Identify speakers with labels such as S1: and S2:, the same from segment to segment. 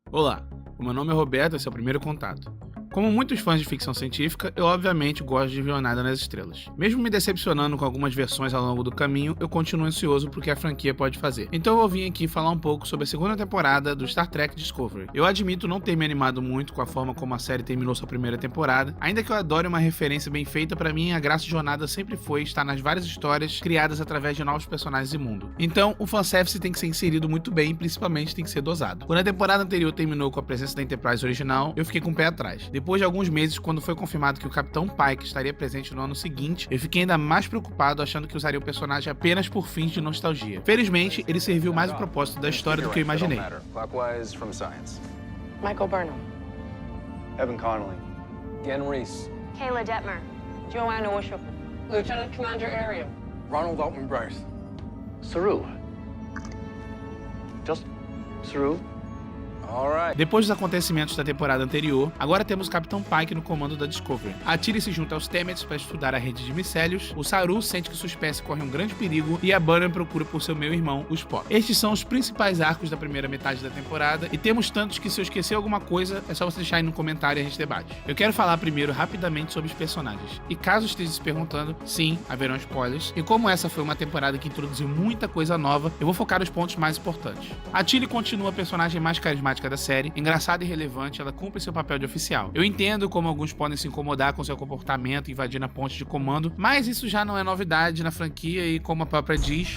S1: Olá, o meu nome é Roberto, esse é o primeiro contato. Como muitos fãs de ficção científica, eu obviamente gosto de Jornada nas Estrelas. Mesmo me decepcionando com algumas versões ao longo do caminho, eu continuo ansioso pro que a franquia pode fazer. Então eu vim aqui falar um pouco sobre a segunda temporada do Star Trek Discovery. Eu admito não ter me animado muito com a forma como a série terminou sua primeira temporada, ainda que eu adore uma referência bem feita, pra mim a graça de Jornada sempre foi estar nas várias histórias criadas através de novos personagens e mundo. Então o fanservice tem que ser inserido muito bem e principalmente tem que ser dosado. Quando a temporada anterior terminou com a presença da Enterprise original, eu fiquei com o pé atrás. Depois de alguns meses, quando foi confirmado que o Capitão Pike estaria presente no ano seguinte, eu fiquei ainda mais preocupado achando que usaria o personagem apenas por fins de nostalgia. Felizmente, ele serviu mais o propósito da história do que eu imaginei.
S2: Michael Burnham.
S3: Evan Connolly.
S4: Dan Reese.
S2: Kayla Detmer. Joanna Worship.
S4: Lieutenant Commander Ariel. Ronald Altman Bryce.
S3: Saru. Just Saru.
S1: Depois dos acontecimentos da temporada anterior, agora temos o Capitão Pike no comando da Discovery. A Tilly se junta aos Stamets para estudar a rede de micélios, o Saru sente que sua espécie corre um grande perigo e a Burnham procura por seu meio-irmão, o Spock. Estes são os principais arcos da primeira metade da temporada e temos tantos que se eu esquecer alguma coisa, é só você deixar aí no comentário e a gente debate. Eu quero falar primeiro rapidamente sobre os personagens. E caso esteja se perguntando, sim, haverão spoilers, e como essa foi uma temporada que introduziu muita coisa nova, eu vou focar nos pontos mais importantes. A Tilly continua a personagem mais carismática da série, engraçada e relevante, ela cumpre seu papel de oficial. Eu entendo como alguns podem se incomodar com seu comportamento invadindo a ponte de comando, mas isso já não é novidade na franquia e como a própria diz...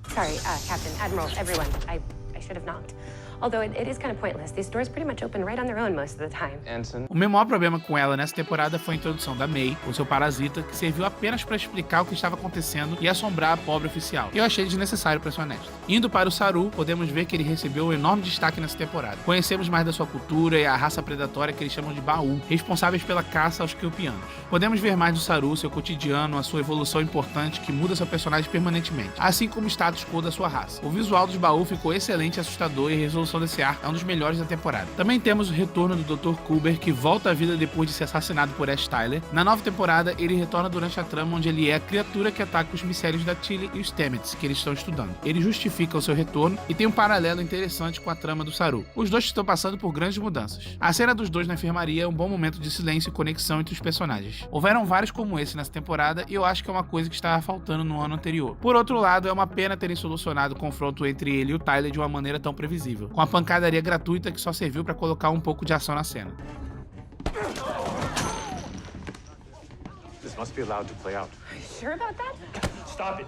S2: Sorry, Captain, Admiral, everyone. I should have knocked. Although it is kind of pointless. These doors pretty much open right on their own most of the time.
S4: Ensign.
S1: O meu maior problema com ela nessa temporada foi a introdução da May, o seu parasita, que serviu apenas para explicar o que estava acontecendo e assombrar a pobre oficial. Eu achei desnecessário, para ser honesto. Indo para o Saru, podemos ver que ele recebeu um enorme destaque nessa temporada. Conhecemos mais da sua cultura e a raça predatória que eles chamam de Baú, responsáveis pela caça aos Kelpianos. Podemos ver mais do Saru, seu cotidiano, a sua evolução importante que muda seu personagem permanentemente, assim como o status quo da sua raça. O visual dos Baú ficou excelente e assustador e a resolução desse arco é um dos melhores da temporada. Também temos o retorno do Dr. Culber, que volta à vida depois de ser assassinado por Ash Tyler. Na nova temporada, ele retorna durante a trama onde ele é a criatura que ataca os micélios da Tilly e os Stamets, que eles estão estudando. Ele justifica o seu retorno e tem um paralelo interessante com a trama do Saru. Os dois estão passando por grandes mudanças. A cena dos dois na enfermaria é um bom momento de silêncio e conexão entre os personagens. Houveram vários como esse nessa temporada e eu acho que é uma coisa que estava faltando no ano anterior. Por outro lado, é uma pena terem solucionado o confronto entre ele e o Tyler de uma maneira tão previsível, com a pancadaria gratuita que só serviu para colocar um pouco de ação na cena.
S3: This must be allowed to play out.
S2: Sure about that?
S3: Stop it.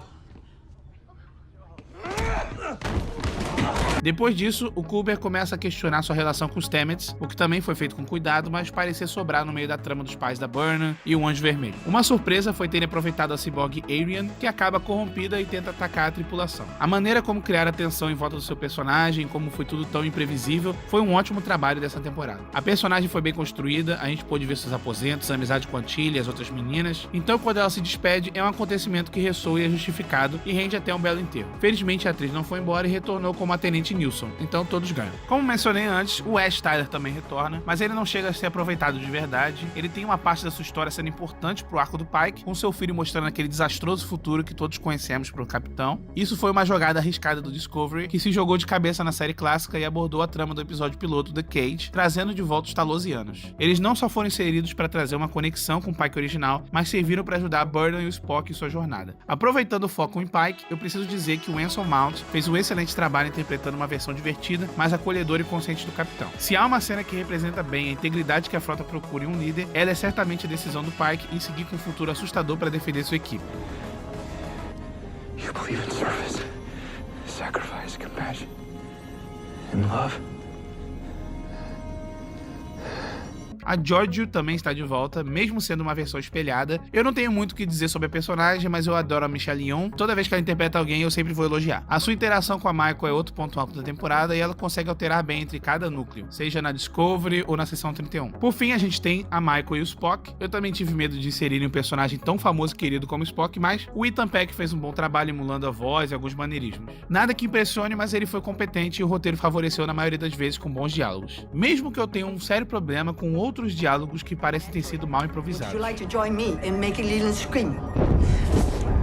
S1: Depois disso, o Culber começa a questionar sua relação com os Stamets, o que também foi feito com cuidado, mas parecia sobrar no meio da trama dos pais da Burnham e o Anjo Vermelho. Uma surpresa foi terem aproveitado a ciborgue Arian, que acaba corrompida e tenta atacar a tripulação. A maneira como criar a tensão em volta do seu personagem, como foi tudo tão imprevisível, foi um ótimo trabalho dessa temporada. A personagem foi bem construída, a gente pôde ver seus aposentos, a amizade com a Tilly e as outras meninas, então quando ela se despede, é um acontecimento que ressoa e é justificado e rende até um belo enterro. Felizmente a atriz não foi embora e retornou como a Tenente Nilsson, então todos ganham. Como mencionei antes, o Ash Tyler também retorna, mas ele não chega a ser aproveitado de verdade. Ele tem uma parte da sua história sendo importante pro arco do Pike, com seu filho mostrando aquele desastroso futuro que todos conhecemos pro capitão. Isso foi uma jogada arriscada do Discovery, que se jogou de cabeça na série clássica e abordou a trama do episódio piloto The Cage, trazendo de volta os Talosianos. Eles não só foram inseridos para trazer uma conexão com o Pike original, mas serviram para ajudar a Burnham e o Spock em sua jornada. Aproveitando o foco em Pike, eu preciso dizer que o Anson Mount fez um excelente trabalho interpretando uma versão divertida, mas acolhedora e consciente do capitão. Se há uma cena que representa bem a integridade que a frota procura em um líder, ela é certamente a decisão do Pike em seguir com um futuro assustador para defender sua equipe.
S3: You believe in service, sacrifice, compassion, and love.
S1: A Georgiou também está de volta, mesmo sendo uma versão espelhada. Eu não tenho muito o que dizer sobre a personagem, mas eu adoro a Michelle Yeoh. Toda vez que ela interpreta alguém, eu sempre vou elogiar. A sua interação com a Michael é outro ponto alto da temporada e ela consegue alterar bem entre cada núcleo, seja na Discovery ou na Seção 31. Por fim, a gente tem a Michael e o Spock. Eu também tive medo de inserirem um personagem tão famoso e querido como o Spock, mas o Ethan Peck fez um bom trabalho emulando a voz e alguns maneirismos. Nada que impressione, mas ele foi competente e o roteiro favoreceu na maioria das vezes com bons diálogos. Mesmo que eu tenha um sério problema com outros diálogos que parecem ter sido mal improvisados.
S5: Would you like to join me in making Leland scream?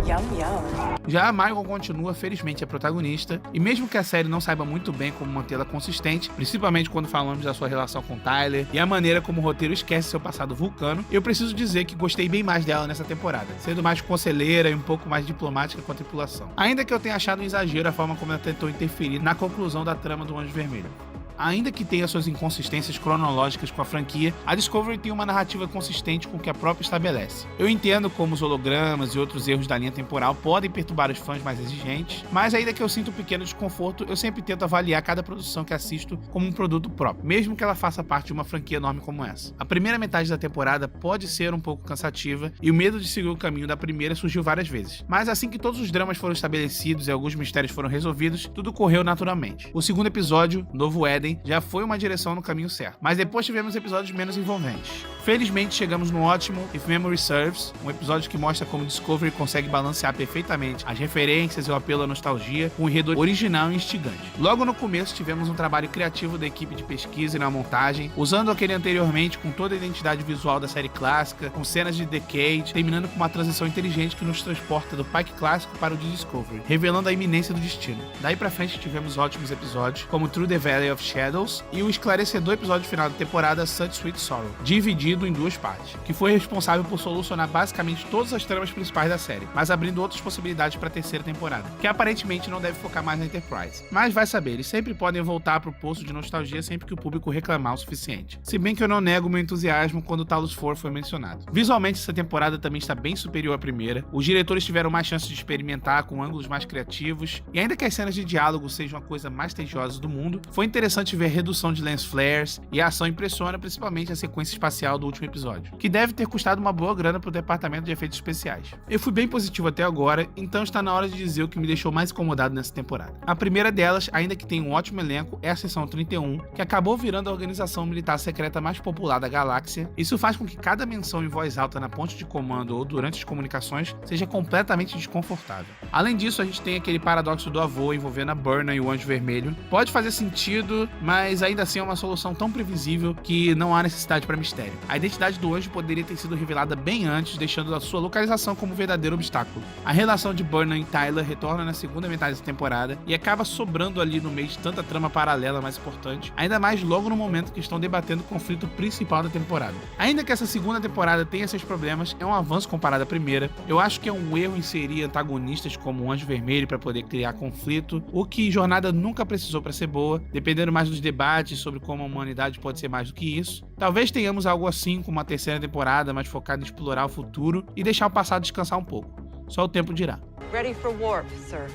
S5: Yum, yum.
S1: Já a Michael continua, felizmente, a protagonista, e mesmo que a série não saiba muito bem como mantê-la consistente, principalmente quando falamos da sua relação com Tyler e a maneira como o roteiro esquece seu passado vulcano, eu preciso dizer que gostei bem mais dela nessa temporada, sendo mais conselheira e um pouco mais diplomática com a tripulação. Ainda que eu tenha achado um exagero a forma como ela tentou interferir na conclusão da trama do Anjo Vermelho. Ainda que tenha suas inconsistências cronológicas com a franquia, a Discovery tem uma narrativa consistente com o que a própria estabelece. Eu entendo como os hologramas e outros erros da linha temporal podem perturbar os fãs mais exigentes, mas ainda que eu sinta um pequeno desconforto, eu sempre tento avaliar cada produção que assisto como um produto próprio, mesmo que ela faça parte de uma franquia enorme como essa. A primeira metade da temporada pode ser um pouco cansativa, e o medo de seguir o caminho da primeira surgiu várias vezes. Mas assim que todos os dramas foram estabelecidos e alguns mistérios foram resolvidos, tudo correu naturalmente. O segundo episódio, Novo Éden, já foi uma direção no caminho certo, mas depois tivemos episódios menos envolventes. Felizmente chegamos no ótimo If Memory Serves, um episódio que mostra como Discovery consegue balancear perfeitamente as referências e o apelo à nostalgia com um enredo original e instigante. Logo no começo tivemos um trabalho criativo da equipe de pesquisa e na montagem, usando aquele anteriormente com toda a identidade visual da série clássica, com cenas de Decade, terminando com uma transição inteligente que nos transporta do Pike clássico para o de Discovery, revelando a iminência do destino. Daí pra frente tivemos ótimos episódios, como Through the Valley of Shadows e o esclarecedor episódio final da temporada Such Sweet Sorrow, dividido em duas partes, que foi responsável por solucionar basicamente todas as tramas principais da série, mas abrindo outras possibilidades para a terceira temporada, que aparentemente não deve focar mais na Enterprise. Mas vai saber, eles sempre podem voltar pro poço de nostalgia sempre que o público reclamar o suficiente. Se bem que eu não nego meu entusiasmo quando o Talos 4 foi mencionado. Visualmente essa temporada também está bem superior à primeira, os diretores tiveram mais chances de experimentar com ângulos mais criativos, e ainda que as cenas de diálogo sejam a coisa mais tediosa do mundo, foi interessante ver a redução de lens flares, e a ação impressiona principalmente a sequência espacial do último episódio, que deve ter custado uma boa grana pro departamento de efeitos especiais. Eu fui bem positivo até agora, então está na hora de dizer o que me deixou mais incomodado nessa temporada. A primeira delas, ainda que tenha um ótimo elenco, é a Seção 31, que acabou virando a organização militar secreta mais popular da galáxia. Isso faz com que cada menção em voz alta na ponte de comando ou durante as comunicações seja completamente desconfortável. Além disso, a gente tem aquele paradoxo do avô envolvendo a Burnham e o Anjo Vermelho. Pode fazer sentido, mas ainda assim é uma solução tão previsível que não há necessidade para mistério. A identidade do anjo poderia ter sido revelada bem antes, deixando a sua localização como um verdadeiro obstáculo. A relação de Burnham e Tyler retorna na segunda metade da temporada e acaba sobrando ali no meio de tanta trama paralela mais importante, ainda mais logo no momento que estão debatendo o conflito principal da temporada. Ainda que essa segunda temporada tenha esses problemas, é um avanço comparado à primeira. Eu acho que é um erro inserir antagonistas como o Anjo Vermelho para poder criar conflito, o que Jornada nunca precisou para ser boa, dependendo mais dos debates sobre como a humanidade pode ser mais do que isso. Talvez tenhamos algo assim com uma terceira temporada mais focada em explorar o futuro e deixar o passado descansar um pouco. Só o tempo dirá.
S5: Ready for warp, sir.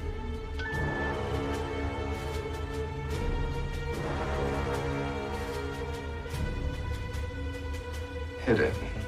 S3: Hit it.